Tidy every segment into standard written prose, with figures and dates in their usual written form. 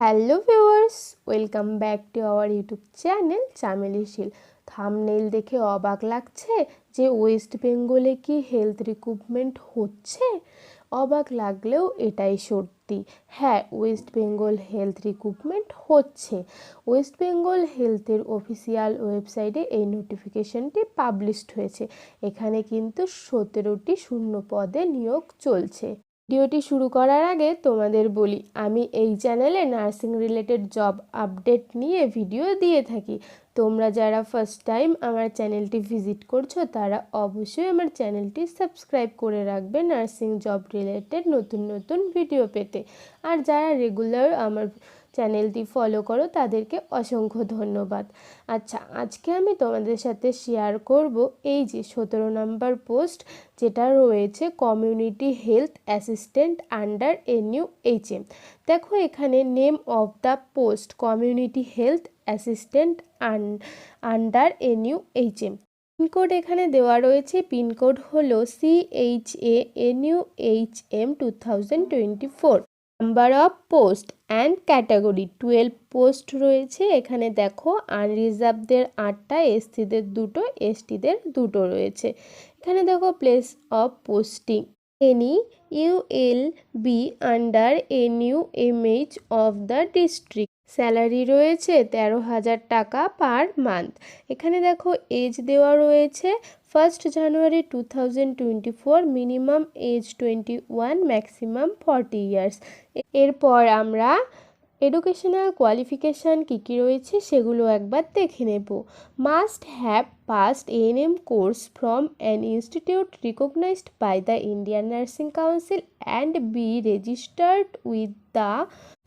Hello viewers, welcome back to our YouTube channel Chameli Shil. Thumbnail দেখে অবাক লাগছে যে ওয়েস্ট বেঙ্গলে কি হেলথ রিক্রুটমেন্ট হচ্ছে? অবাক লাগলেও এটাই সত্যি। হ্যাঁ, ওয়েস্ট বেঙ্গল হেলথ রিক্রুটমেন্ট হচ্ছে। ওয়েস্ট বেঙ্গল হেলথের অফিসিয়াল ওয়েবসাইটে এই নোটিফিকেশনটি পাবলিশড হয়েছে। এখানে কিন্তু 17টি শূন্য পদে নিয়োগ চলছে। ভিডিওটি শুরু করার আগে তোমাদের বলি, আমি এই চ্যানেলে নার্সিং রিলেটেড জব আপডেট নিয়ে ভিডিও দিয়ে থাকি। তোমরা যারা ফার্স্ট টাইম আমার চ্যানেলটি ভিজিট করছো তারা অবশ্যই আমার চ্যানেলটি সাবস্ক্রাইব করে রাখবে নার্সিং জব রিলেটেড নতুন নতুন ভিডিও পেতে। আর যারা রেগুলার আমার চ্যানেলটি ফলো করো তাদেরকে অসংখ্য ধন্যবাদ। আচ্ছা, আজকে আমি তোমাদের সাথে শেয়ার করব এই যে 17 নম্বর পোস্ট যেটা রয়েছে community health assistant under NUHM। দেখো এখানে name of the post community health assistant under NUHM। Pincode এখানে দেওয়া রয়েছে, পিনকোড হলো CHA NUHM 2024। Number of post and category 12 post রয়েছে। এখানে দেখো আনরিজার্ভদের 8টা, SCদের 2টো, STদের 2টো রয়েছে। এখানে দেখো place of posting NULB under NUMH of the district. Salary রয়েছে 13,000 টাকা পার মান্থ। এখানে দেখো এজ দেওয়া রয়েছে 1 জানুয়ারি 2024, মিনিমাম এজ 21, ম্যাক্সিমাম 40 ইয়ার্স। এরপর আমরা এডুকেশনাল কোয়ালিফিকেশান কী রয়েছে সেগুলো একবার দেখে নেব। Must have passed ANM course from an institute recognised by the Indian nursing council and be registered with the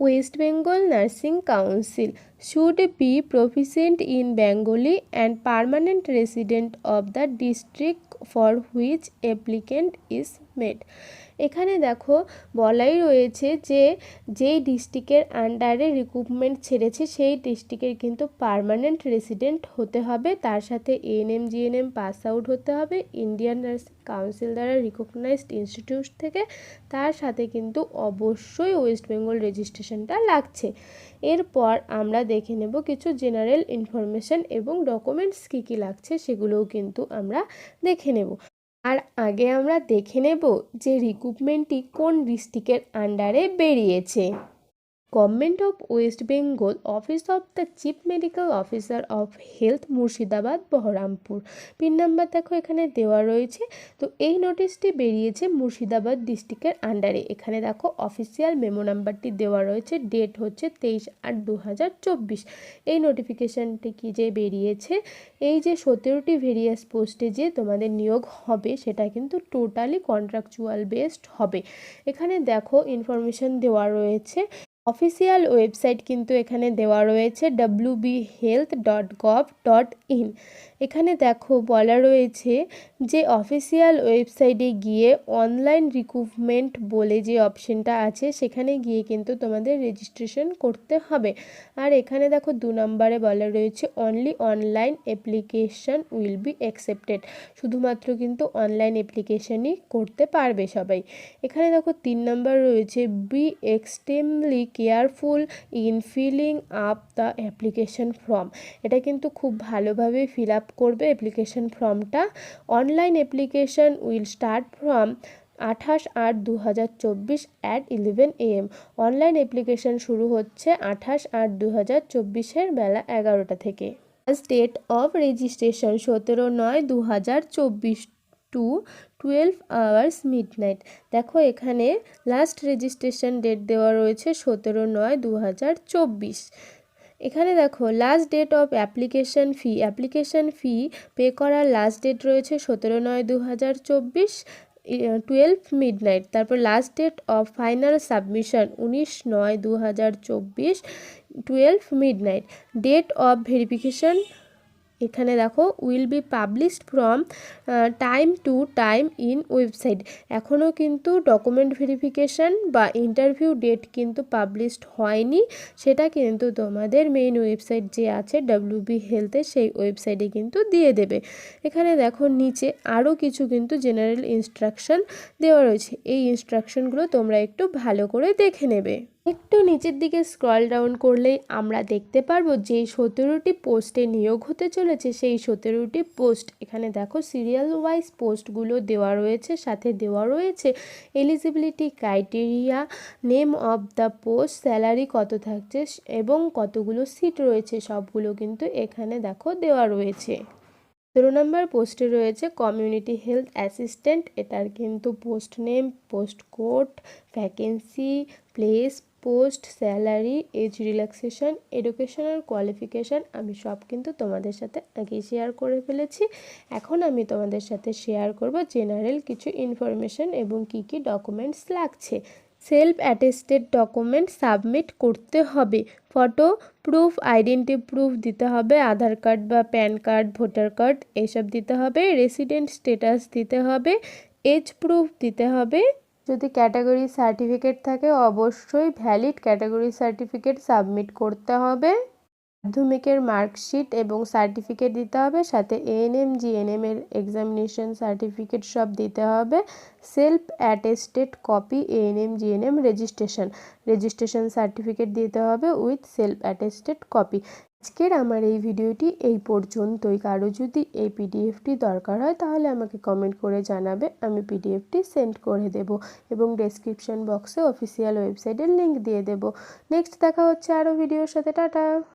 West Bengal nursing council, should be proficient in Bengali and permanent resident of the district for which applicant is made. এখানে দেখো বলাই রয়েছে যে যেই ডিস্ট্রিক্টের আন্ডারে recruitment ছেড়েছে সেই ডিস্ট্রিক্টের কিন্তু পার্মানেন্ট রেসিডেন্ট হতে হবে, তার সাথে ANM GNM পাস আউট হতে হবে ইন্ডিয়ান নার্সিং কাউন্সিল দ্বারা রিকগনাইজড ইনস্টিটিউট থেকে, তার সাথে কিন্তু অবশ্যই ওয়েস্ট বেঙ্গল রেজিস্ট্রেশনটা লাগছে। এরপর আমরা দেখে নেব কিছু জেনারেল ইনফরমেশন এবং ডকুমেন্টস কী লাগছে সেগুলোও কিন্তু আমরা দেখে নেব। আর আগে আমরা দেখে নেব যে রিক্রুটমেন্টটি কোন ডিস্ট্রিক্টের আন্ডারে বেরিয়েছে। Government of West Bengal, office of the chief medical officer of health, Murshidabad, Baharampur. Pin number দেখো এখানে দেওয়া রয়েছে। তো এই নোটিশটি বেরিয়েছে মুর্শিদাবাদ ডিস্ট্রিক্টের আন্ডারে। এখানে দেখো অফিসিয়াল মেমো নাম্বারটি দেওয়া রয়েছে, ডেট হচ্ছে 23/8/2024। এই নোটিফিকেশানটি কি যে বেরিয়েছে, এই যে 17টি ভেরিয়াস পোস্টে যে তোমাদের নিয়োগ হবে সেটা কিন্তু টোটালি কন্ট্রাকচুয়াল বেসড হবে। এখানে দেখো ইনফরমেশন দেওয়া রয়েছে। অফিসিয়াল ওয়েবসাইট কিন্তু এখানে দেওয়া রয়েছে wbhealth.gov.in। এখানে দেখো বলা রয়েছে যে অফিসিয়াল ওয়েবসাইটে গিয়ে অনলাইন রিক্রুটমেন্ট বলে যে অপশনটা আছে সেখানে গিয়ে কিন্তু তোমাদের রেজিস্ট্রেশন করতে হবে। আর এখানে দেখো 2 নম্বরে বলা রয়েছে only online application will be accepted. শুধুমাত্র কিন্তু অনলাইন অ্যাপ্লিকেশনই করতে পারবে সবাই। এখানে দেখো 3 নম্বর রয়েছে be extremely careful in filling up the application form. এটা কিন্তু খুব ভালোভাবে ফিল আপ করবে অ্যাপ্লিকেশন ফর্মটা। Online application will start from 28/8/2024 at 11 AM। Online application শুরু হচ্ছে 28/8/2024 বেলা 11টা থেকে। Last date of registration 17/9/2024 to 12 hours midnight। দেখো এখানে লাস্ট রেজিস্ট্রেশন ডেট দেওয়া রয়েছে 17/9/2024। এখানে দেখো last date of application fee pay করার লাস্ট ডেট রয়েছে 17/9/2024 12 midnight। তারপর last date of final submission 19/9/2024 12 midnight। Date of verification এখানে দেখো will be published from time to time in website. এখনও কিন্তু ডকুমেন্ট ভেরিফিকেশান বা ইন্টারভিউ ডেট কিন্তু published হয়নি, সেটা কিন্তু তোমাদের মেইন ওয়েবসাইট যে আছে WB হেলথের সেই ওয়েবসাইটে কিন্তু দিয়ে দেবে। এখানে দেখো নিচে আরও কিছু কিন্তু জেনারেল ইনস্ট্রাকশন দেওয়া রয়েছে, এই ইনস্ট্রাকশনগুলো তোমরা একটু ভালো করে দেখে নেবে। একটু নিচের দিকে স্ক্রল ডাউন করলেই আমরা দেখতে পারবো যে 17টি পোস্টে নিয়োগ হতে চলেছে সেই 17টি পোস্ট। এখানে দেখো সিরিয়াল ওয়াইজ পোস্টগুলো দেওয়া রয়েছে, সাথে দেওয়া রয়েছে eligibility criteria, name of the post, salary কত থাকছে এবং কতগুলো সিট রয়েছে সবগুলো কিন্তু এখানে দেখো দেওয়া রয়েছে। 17 নম্বর পোস্টে রয়েছে কমিউনিটি হেলথ অ্যাসিস্ট্যান্ট। এটার কিন্তু post name, post code, vacancy, place, post, salary, age relaxation, educational qualification আমি সব কিন্তু তোমাদের সাথে আগেই শেয়ার করে ফেলেছি। এখন আমি তোমাদের সাথে শেয়ার করব জেনারেল কিছু ইনফরমেশন এবং কি কি ডকুমেন্টস লাগছে। সেলফ অ্যাটেস্টেড ডকুমেন্ট সাবমিট করতে হবে, ফটো প্রুফ, আইডেন্টি প্রুফ দিতে হবে, আধার কার্ড বা প্যান কার্ড, ভোটার কার্ড এইসব দিতে হবে, রেসিডেন্ট স্ট্যাটাস দিতে হবে, এজ প্রুফ দিতে হবে। যদি ক্যাটাগরি সার্টিফিকেট থাকে অবশ্যই ভ্যালিড ক্যাটাগরি সার্টিফিকেট সাবমিট করতে হবে। মাধ্যমিকের মার্কশিট এবং সার্টিফিকেট দিতে হবে, সাথে এএনএম জিএনএম এর এক্সামিনেশন সার্টিফিকেট সব দিতে হবে। Self attested copy ANM GNM registration certificate দিতে হবে উইথ সেলফ অ্যাটেস্টেড কপি। আজকের আমার এই ভিডিওটি এই পর্যন্তই। কারো যদি এই পিডিএফটি দরকার হয় তাহলে আমাকে কমেন্ট করে জানাবে, আমি পিডিএফটি সেন্ড করে দেব এবং ডেসক্রিপশন বক্সে অফিসিয়াল ওয়েবসাইটের লিঙ্ক দিয়ে দেব। নেক্সট দেখা হচ্ছে আরও ভিডিওর সাথে। টাটা।